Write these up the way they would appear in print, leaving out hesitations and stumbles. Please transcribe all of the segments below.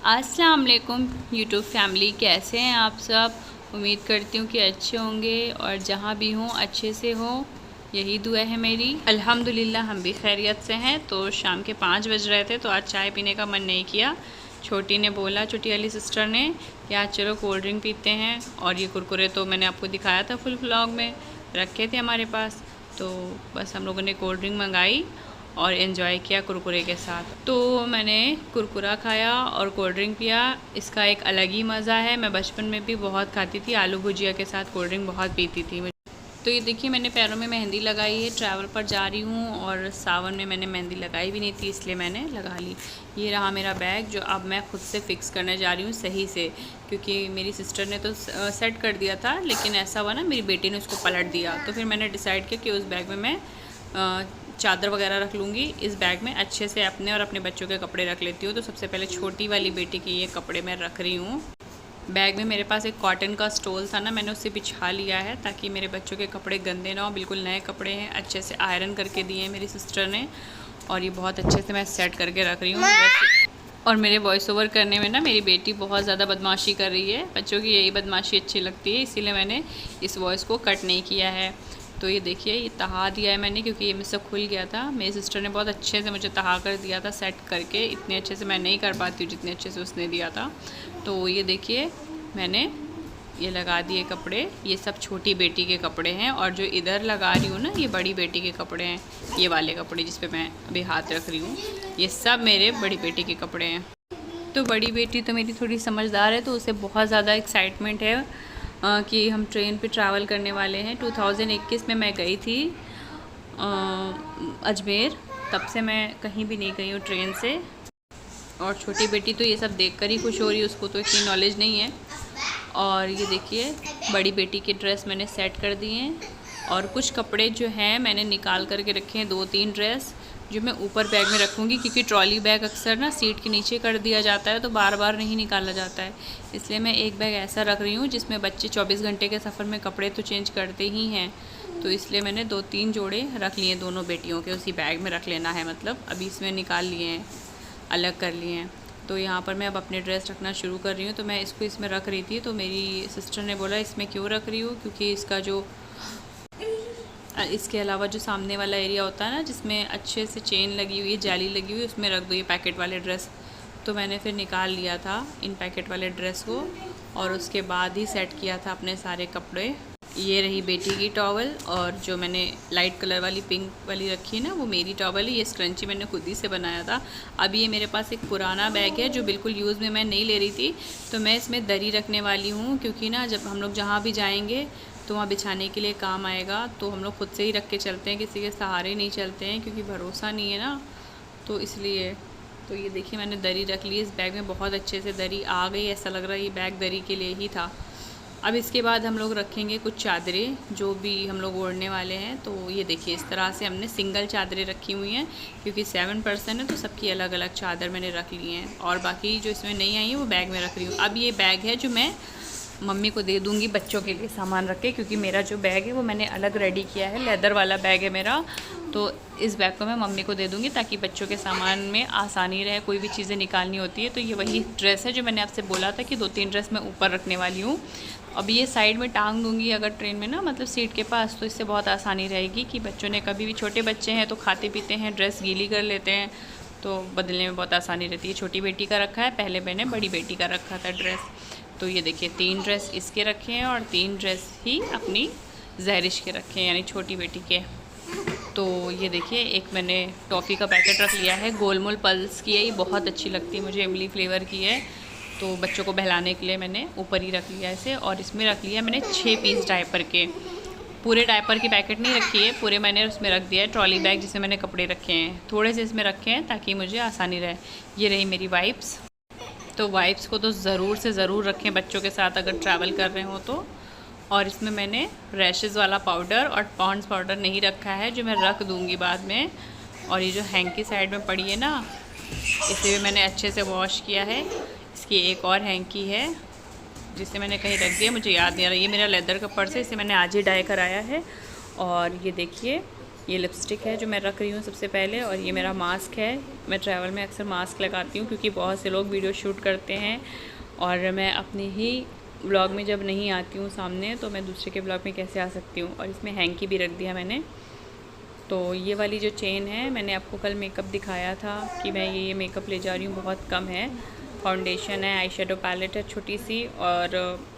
अस्सलाम वालेकुम YouTube family, कैसे हैं आप सब। उम्मीद करती हूँ कि अच्छे होंगे और जहाँ भी हों अच्छे से हों, यही दुआ है मेरी। अल्हम्दुलिल्लाह हम भी खैरियत से हैं। तो शाम के 5 बज रहे थे तो आज चाय पीने का मन नहीं किया। छोटी ने बोला, छोटी वाली सिस्टर ने, कि आज चलो कोल्ड ड्रिंक पीते हैं। और ये कुरकुरे तो मैंने आपको दिखाया था फुल व्लॉग में, रखे थे हमारे पास। तो बस हम लोगों ने कोल्ड ड्रिंक मंगाई और एंजॉय किया कुरकुरे के साथ। तो मैंने कुरकुरा खाया और कोल्ड ड्रिंक पिया। इसका एक अलग ही मज़ा है। मैं बचपन में भी बहुत खाती थी, आलू भुजिया के साथ कोल्ड ड्रिंक बहुत पीती थी। तो ये देखिए, मैंने पैरों में मेहंदी लगाई है। ट्रैवल पर जा रही हूँ और सावन में मैंने मेहंदी लगाई भी नहीं थी, इसलिए मैंने लगा ली। ये रहा मेरा बैग, जो अब मैं खुद से फ़िक्स करने जा रही हूँ सही से, क्योंकि मेरी सिस्टर ने तो सेट कर दिया था, लेकिन ऐसा हुआ ना, मेरी बेटी ने उसको पलट दिया। तो फिर मैंने डिसाइड किया कि उस बैग में मैं चादर वगैरह रख लूँगी। इस बैग में अच्छे से अपने और अपने बच्चों के कपड़े रख लेती हूँ। तो सबसे पहले छोटी वाली बेटी के ये कपड़े मैं रख रही हूँ। बैग में मेरे पास एक कॉटन का स्टोल था ना, मैंने उससे बिछा लिया है ताकि मेरे बच्चों के कपड़े गंदे ना हो। बिल्कुल नए कपड़े हैं, अच्छे से आयरन करके दिए हैं मेरी सिस्टर ने, और ये बहुत अच्छे से मैं सेट करके रख रही हूँ। और मेरे वॉइस ओवर करने में ना मेरी बेटी बहुत ज़्यादा बदमाशी कर रही है। बच्चों की यही बदमाशी अच्छी लगती है, इसीलिए मैंने इस वॉइस को कट नहीं किया है। तो ये देखिए, ये तहा दिया है मैंने, क्योंकि ये मुझसे खुल गया था। मेरी सिस्टर ने बहुत अच्छे से मुझे तहा कर दिया था सेट करके। इतने अच्छे से मैं नहीं कर पाती हूँ जितने अच्छे से उसने दिया था। तो ये देखिए, मैंने ये लगा दिए कपड़े। ये सब छोटी बेटी के कपड़े हैं, और जो इधर लगा रही हूँ ना, ये बड़ी बेटी के कपड़े हैं। ये वाले कपड़े जिस पे मैं अभी हाथ रख रही हूँ, ये सब मेरे बड़ी बेटी के कपड़े हैं। तो बड़ी बेटी तो मेरी थोड़ी समझदार है, तो उसे बहुत ज़्यादा एक्साइटमेंट है कि हम ट्रेन पे ट्रैवल करने वाले हैं। 2021 में मैं गई थी अजमेर, तब से मैं कहीं भी नहीं गई हूँ ट्रेन से। और छोटी बेटी तो ये सब देखकर ही खुश हो रही है, उसको तो इतनी नॉलेज नहीं है। और ये देखिए, बड़ी बेटी की ड्रेस मैंने सेट कर दी हैं, और कुछ कपड़े जो हैं मैंने निकाल करके रखे हैं, 2-3 ड्रेस जो मैं ऊपर बैग में रखूँगी, क्योंकि ट्रॉली बैग अक्सर ना सीट के नीचे कर दिया जाता है, तो बार बार नहीं निकाला जाता है। इसलिए मैं एक बैग ऐसा रख रही हूँ जिसमें बच्चे 24 घंटे के सफ़र में कपड़े तो चेंज करते ही हैं। तो इसलिए मैंने 2-3 जोड़े रख लिए, दोनों बेटियों के उसी बैग में रख लेना है। मतलब अभी इसमें निकाल लिए हैं, अलग कर लिए हैं। तो यहाँ पर मैं अब अपने ड्रेस रखना शुरू कर रही हूँ। तो मैं इसको इसमें रख रही थी, तो मेरी सिस्टर ने बोला, इसमें क्यों रख रही हूँ, क्योंकि इसका जो इसके अलावा जो सामने वाला एरिया होता है ना, जिसमें अच्छे से चेन लगी हुई है, जाली लगी हुई है, उसमें रख दो ये पैकेट वाले ड्रेस। तो मैंने फिर निकाल लिया था इन पैकेट वाले ड्रेस को, और उसके बाद ही सेट किया था अपने सारे कपड़े। ये रही बेटी की टॉवल, और जो मैंने लाइट कलर वाली पिंक वाली रखी है ना, वो मेरी टॉवल है। ये स्क्रंची मैंने खुद ही से बनाया था। अब ये मेरे पास एक पुराना बैग है जो बिल्कुल यूज़ में मैं नहीं ले रही थी, तो मैं इसमें दरी रखने वाली हूँ, क्योंकि ना जब हम लोग जहाँ भी जाएंगे तो वहाँ बिछाने के लिए काम आएगा। तो हम लोग खुद से ही रख के चलते हैं, किसी के सहारे नहीं चलते हैं, क्योंकि भरोसा नहीं है ना, तो इसलिए। तो ये देखिए, मैंने दरी रख ली। इस बैग में बहुत अच्छे से दरी आ गई, ऐसा लग रहा है ये बैग दरी के लिए ही था। अब इसके बाद हम लोग रखेंगे कुछ चादरें जो भी हम लोग ओढ़ने वाले हैं। तो ये देखिए, इस तरह से हमने सिंगल चादरें रखी हुई हैं, क्योंकि 7 पर्सन है तो सबकी अलग अलग चादर मैंने रख ली हैं, और बाकी जो इसमें नहीं आई है वो बैग में रख रही हूँ। अब ये बैग है जो मैं मम्मी को दे दूँगी बच्चों के लिए सामान रख के, क्योंकि मेरा जो बैग है वो मैंने अलग रेडी किया है, लेदर वाला बैग है मेरा। तो इस बैग को मैं मम्मी को दे दूँगी ताकि बच्चों के सामान में आसानी रहे, कोई भी चीज़ें निकालनी होती है। तो ये वही ड्रेस है जो मैंने आपसे बोला था कि 2-3 ड्रेस मैं ऊपर रखने वाली हूँ। अब ये साइड में टांग दूँगी अगर ट्रेन में ना, मतलब सीट के पास, तो इससे बहुत आसानी रहेगी कि बच्चों ने कभी भी, छोटे बच्चे हैं तो खाते पीते हैं, ड्रेस गीली कर लेते हैं, तो बदलने में बहुत आसानी रहती है। छोटी बेटी का रखा है, पहले मैंने बड़ी बेटी का रखा था ड्रेस। तो ये देखिए, 3 ड्रेस इसके रखे हैं और 3 ड्रेस ही अपनी जहरिश के रखे हैं, यानी छोटी बेटी के। तो ये देखिए, एक मैंने टॉफ़ी का पैकेट रख लिया है, गोलमोल पल्स की है, ये बहुत अच्छी लगती है मुझे, इमली फ्लेवर की है। तो बच्चों को बहलाने के लिए मैंने ऊपर ही रख लिया इसे। और इसमें रख लिया मैंने 6 पीस डायपर के। पूरे डायपर की पैकेट नहीं रखी है, पूरे मैंने उसमें रख दिया है। ट्रॉली बैग जिसमें मैंने कपड़े रखे हैं, थोड़े से इसमें रखे हैं ताकि मुझे आसानी रहे। ये रही मेरी वाइप्स। तो वाइप्स को तो ज़रूर से ज़रूर रखें बच्चों के साथ अगर ट्रैवल कर रहे हो तो। और इसमें मैंने रैशेज़ वाला पाउडर और पॉन्ड्स पाउडर नहीं रखा है, जो मैं रख दूँगी बाद में। और ये जो हैंकी साइड में पड़ी है ना, इसे भी मैंने अच्छे से वॉश किया है। इसकी एक और हैंकी है जिसे मैंने कहीं रख दिया, मुझे याद नहीं आ रहा। ये मेरा लेदर का पर्स है, इसे मैंने आज ही डाई कराया है। और ये देखिए, ये लिपस्टिक है जो मैं रख रही हूँ सबसे पहले, और ये मेरा मास्क है। मैं ट्रैवल में अक्सर मास्क लगाती हूँ क्योंकि बहुत से लोग वीडियो शूट करते हैं और मैं अपनी ही ब्लॉग में जब नहीं आती हूँ सामने तो मैं दूसरे के ब्लॉग में कैसे आ सकती हूँ। और इसमें हैंकी भी रख दिया मैंने। तो ये वाली जो चेन है, मैंने आपको कल मेकअप दिखाया था कि मैं ये मेकअप ले जा रही हूँ, बहुत कम है। फाउंडेशन है, आई शेडो पैलेट है छोटी सी, और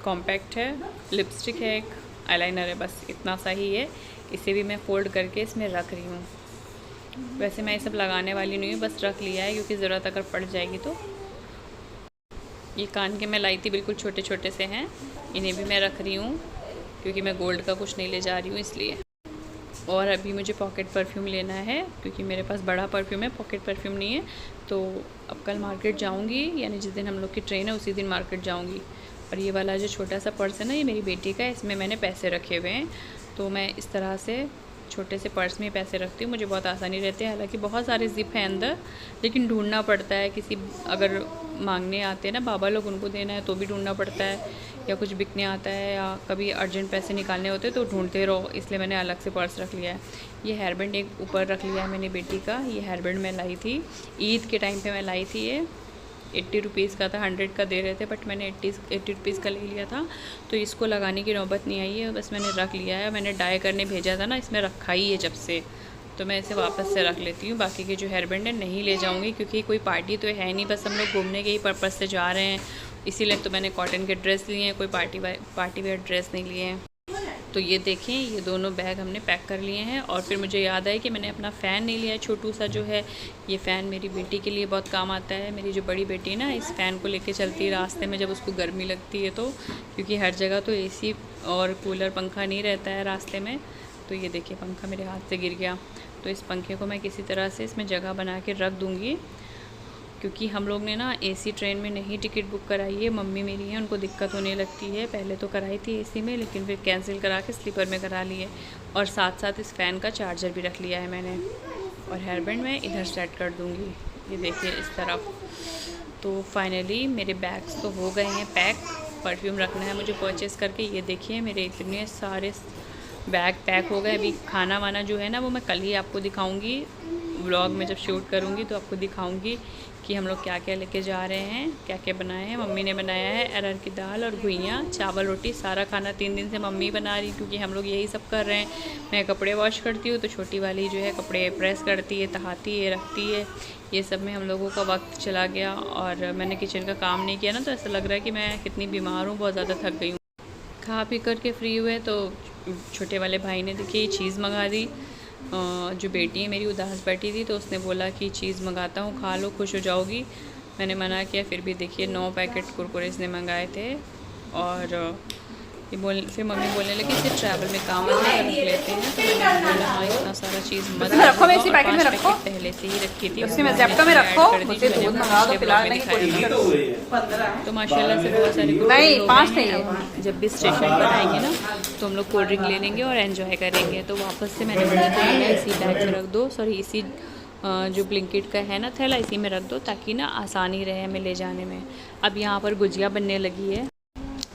कॉम्पैक्ट है, लिपस्टिक है, एक आईलाइनर है, बस इतना सा ही है। इसे भी मैं फ़ोल्ड करके इसमें रख रही हूँ। वैसे मैं ये सब लगाने वाली नहीं हूँ, बस रख लिया है क्योंकि ज़रूरत अगर पड़ जाएगी तो। ये कान के मैं लाई थी, बिल्कुल छोटे छोटे से हैं, इन्हें भी मैं रख रही हूँ क्योंकि मैं गोल्ड का कुछ नहीं ले जा रही हूँ इसलिए। और अभी मुझे पॉकेट परफ्यूम लेना है क्योंकि मेरे पास बड़ा परफ्यूम है, पॉकेट परफ्यूम नहीं है। तो अब कल मार्केट जाऊँगी, यानी जिस दिन हम लोग की ट्रेन है उसी दिन मार्केट जाऊँगी। और ये वाला जो छोटा सा पर्स है ना, ये मेरी बेटी का है, इसमें मैंने पैसे रखे हुए हैं। तो मैं इस तरह से छोटे से पर्स में पैसे रखती हूँ, मुझे बहुत आसानी रहती है। हालांकि बहुत सारे ज़िप हैं अंदर, लेकिन ढूंढना पड़ता है। किसी अगर मांगने आते हैं ना बाबा लोग, उनको देना है तो भी ढूंढना पड़ता है, या कुछ बिकने आता है, या कभी अर्जेंट पैसे निकालने होते हैं तो ढूंढते रहो, इसलिए मैंने अलग से पर्स रख लिया है। ये हेयर बैंड एक ऊपर रख लिया है मैंने बेटी का। ये हेयर बैंड मैं लाई थी ईद के टाइम पर, मैं लाई थी। ये 80 रुपीज़ का था, 100 का दे रहे थे, बट मैंने 80 रुपीज़ का ले लिया था। तो इसको लगाने की नौबत नहीं आई है, बस मैंने रख लिया है। मैंने डाई करने भेजा था ना, इसमें रखा ही है जब से, तो मैं इसे वापस से रख लेती हूँ। बाकी के जो हेयर बैंड है नहीं ले जाऊँगी क्योंकि कोई पार्टी तो है नहीं, बस हम लोग घूमने के ही पर्पज़ से जा रहे हैं, इसीलिए तो मैंने कॉटन के ड्रेस लिए हैं, कोई पार्टी वेयर ड्रेस नहीं लिए हैं। तो ये देखें, ये दोनों बैग हमने पैक कर लिए हैं। और फिर मुझे याद आया कि मैंने अपना फ़ैन नहीं लिया है, छोटू सा जो है। ये फ़ैन मेरी बेटी के लिए बहुत काम आता है। मेरी जो बड़ी बेटी है ना, इस फ़ैन को लेके चलती है रास्ते में जब उसको गर्मी लगती है तो, क्योंकि हर जगह तो एसी और कूलर पंखा नहीं रहता है रास्ते में। तो ये देखिए, पंखा मेरे हाथ से गिर गया। तो इस पंखे को मैं किसी तरह से इसमें जगह बना के रख दूँगी, क्योंकि हम लोग ने ना एसी ट्रेन में नहीं टिकट बुक कराई है। मम्मी मेरी हैं, उनको दिक्कत होने लगती है। पहले तो कराई थी एसी में, लेकिन फिर कैंसिल करा के स्लीपर में करा लिए। और साथ साथ इस फ़ैन का चार्जर भी रख लिया है मैंने। और हेयर बैंड मैं इधर सेट कर दूँगी, ये देखिए इस तरफ। तो फाइनली मेरे बैग्स तो हो गए हैं पैक। परफ्यूम रखना है मुझे परचेस करके। ये देखिए मेरे इतने सारे बैग पैक हो गए। अभी खाना वाना जो है ना, वो मैं कल ही आपको दिखाऊँगी व्लॉग में, जब शूट करूँगी तो आपको दिखाऊँगी कि हम लोग क्या क्या लेके जा रहे हैं, क्या क्या बनाए हैं। मम्मी ने बनाया है अरहर की दाल और घुइयाँ, चावल, रोटी। सारा खाना 3 दिन से मम्मी बना रही, क्योंकि हम लोग यही सब कर रहे हैं। मैं कपड़े वॉश करती हूँ तो छोटी वाली जो है कपड़े प्रेस करती है, तहाती है, रखती है। ये सब में हम लोगों का वक्त चला गया। और मैंने किचन का काम नहीं किया ना, तो ऐसा लग रहा है कि मैं कितनी बीमार हूँ, बहुत ज़्यादा थक गई हूँ। खा पी करके फ्री हुए तो छोटे वाले भाई ने देखिए चीज़ मंगा दी। जो बेटी है मेरी उदास बैठी थी, तो उसने बोला कि चीज़ मंगाता हूँ, खा लो, खुश हो जाओगी। मैंने मना किया, फिर भी देखिए 9 पैकेट कुरकुरे इसने मंगाए थे। और फिर मम्मी बोलने लगी इसे ट्रैवल में काम आता है, रख लेते हैं। तो मैंने बोला हाँ, इतना सारा चीज़ मत रखो, मैं इसी पैकेट में रखो, पहले से ही रखी थी, उसमें ज़ेप्टो में रखो, मुझे दूध मंगा दो, फिलहाल नहीं कोई। तो माशाल्लाह से बहुत सारे नहीं 5 थे। जब भी स्टेशन पर आएंगे ना, तो हम लोग कोल्ड ड्रिंक ले लेंगे और एंजॉय करेंगे। तो वापस से मैंने मम्मी को बोला इसी बैग में रख दो, सॉरी इसी जो ब्लिंकिट का है ना थैला, इसी में रख दो, ताकि ना आसानी रहे हमें ले जाने में। अब यहाँ पर गुजिया बनने लगी है।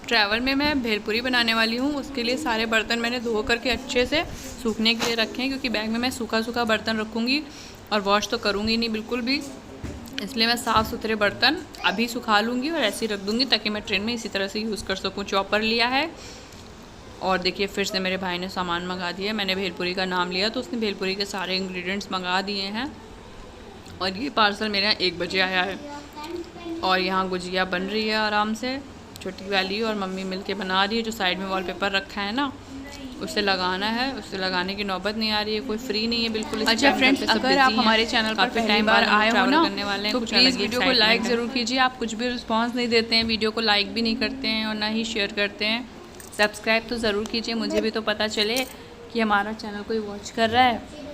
ट्रैवल में मैं भेलपुरी बनाने वाली हूँ, उसके लिए सारे बर्तन मैंने धो करके अच्छे से सूखने के लिए रखे हैं, क्योंकि बैग में मैं सूखा सूखा बर्तन रखूँगी और वॉश तो करूँगी नहीं बिल्कुल भी। इसलिए मैं साफ़ सुथरे बर्तन अभी सुखा लूँगी और ऐसे ही रख दूँगी, ताकि मैं ट्रेन में इसी तरह से यूज़ कर सकूँ। चॉपर लिया है, और देखिए फिर से मेरे भाई ने सामान मंगा दिया। मैंने भेलपुरी का नाम लिया तो उसने भेलपुरी के सारे इंग्रेडिएंट्स मंगा दिए हैं। और ये पार्सल मेरे यहाँ 1 बजे आया है। और यहाँ गुजिया बन रही है आराम से, छोटी वाली और मम्मी मिलके बना रही है। जो साइड में वॉलपेपर रखा है ना, उसे लगाना है, उसे लगाने की नौबत नहीं आ रही है, कोई फ्री नहीं है बिल्कुल। अच्छा फ्रेंड्स, अगर आप हमारे चैनल पर पहली बार आए हो ना, तो प्लीज़ वीडियो को लाइक ज़रूर कीजिए। आप कुछ भी रिस्पांस नहीं देते हैं, वीडियो को लाइक भी नहीं करते हैं और ना ही शेयर करते हैं। सब्सक्राइब तो ज़रूर कीजिए, मुझे भी तो पता चले कि हमारा चैनल कोई वॉच कर रहा है।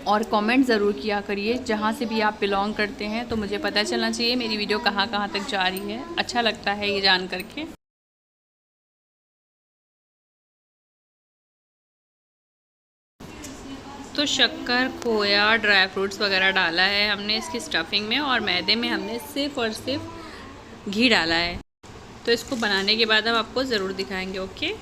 और कमेंट ज़रूर किया करिए, जहाँ से भी आप बिलोंग करते हैं, तो मुझे पता चलना चाहिए मेरी वीडियो कहाँ कहाँ तक जा रही है। अच्छा लगता है ये जान करके। तो शक्कर, खोया, ड्राई फ्रूट्स वगैरह डाला है हमने इसकी स्टफिंग में, और मैदे में हमने सिर्फ़ और सिर्फ घी डाला है। तो इसको बनाने के बाद हम आपको ज़रूर दिखाएंगे। ओके।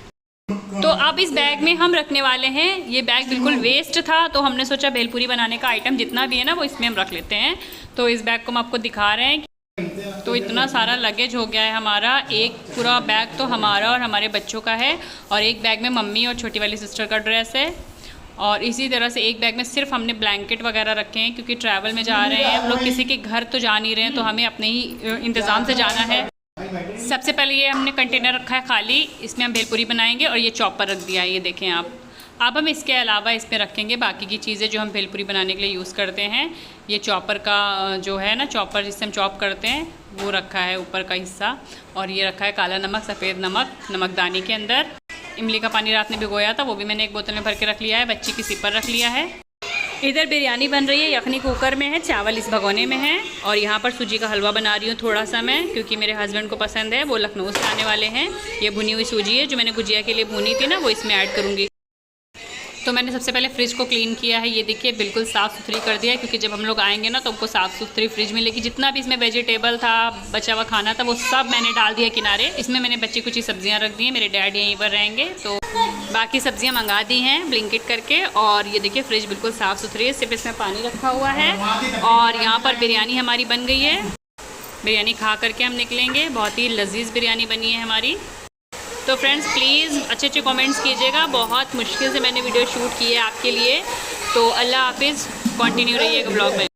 तो अब इस बैग में हम रखने वाले हैं, ये बैग बिल्कुल वेस्ट था तो हमने सोचा भेलपूरी बनाने का आइटम जितना भी है ना वो इसमें हम रख लेते हैं। तो इस बैग को हम आपको दिखा रहे हैं। तो इतना सारा लगेज हो गया है हमारा, एक पूरा बैग तो हमारा और हमारे बच्चों का है, और एक बैग में मम्मी और छोटी वाली सिस्टर का ड्रेस है, और इसी तरह से एक बैग में सिर्फ हमने ब्लैंकेट वगैरह रखे हैं क्योंकि ट्रैवल में जा रहे हैं हम लोग, किसी के घर तो जा नहीं रहे हैं, तो हमें अपने ही इंतज़ाम से जाना है। सबसे पहले ये हमने कंटेनर रखा है खाली, इसमें हम भेलपूरी बनाएंगे, और ये चॉपर रख दिया है, ये देखें आप। अब हम इसके अलावा इसमें रखेंगे बाकी की चीज़ें जो हम भेलपूरी बनाने के लिए यूज़ करते हैं। ये चॉपर का जो है ना, चॉपर जिससे हम चॉप करते हैं वो रखा है ऊपर का हिस्सा, और ये रखा है काला नमक, सफ़ेद नमक नमकदानी के अंदर। इमली का पानी रात में भिगोया था, वो भी मैंने एक बोतल में भर के रख लिया है। बच्ची की सिपर रख लिया है। इधर बिरयानी बन रही है, यखनी कुकर में है, चावल इस भगोने में है, और यहाँ पर सूजी का हलवा बना रही हूँ थोड़ा सा मैं, क्योंकि मेरे हस्बैंड को पसंद है, वो लखनऊ से आने वाले हैं। ये भुनी हुई सूजी है जो मैंने गुजिया के लिए भुनी थी ना, वो इसमें ऐड करूँगी। तो मैंने सबसे पहले फ्रिज को क्लीन किया है, ये देखिए बिल्कुल साफ़ सुथरी कर दिया है, क्योंकि जब हम लोग आएंगे ना तो हमको साफ़ सुथरी फ्रिज मिलेगी। जितना भी इसमें वेजिटेबल था, बचा हुआ खाना था, वो सब मैंने डाल दिया किनारे। इसमें मैंने बच्ची कुछ ही सब्जियां रख दी हैं, मेरे डैड यहीं पर रहेंगे तो बाकी सब्जियां मंगा दी हैं ब्लिंकिट करके। और ये देखिए फ्रिज बिल्कुल साफ़ सुथरी है, सिर्फ इसमें पानी रखा हुआ है। और यहाँ पर बिरयानी हमारी बन गई है, बिरयानी खा करके हम निकलेंगे। बहुत ही लजीज बिरयानी बनी है हमारी। तो फ्रेंड्स प्लीज़ अच्छे अच्छे कमेंट्स कीजिएगा, बहुत मुश्किल से मैंने वीडियो शूट की है आपके लिए। तो अल्लाह हाफिज़, कंटिन्यू रहिएगा ब्लॉग में।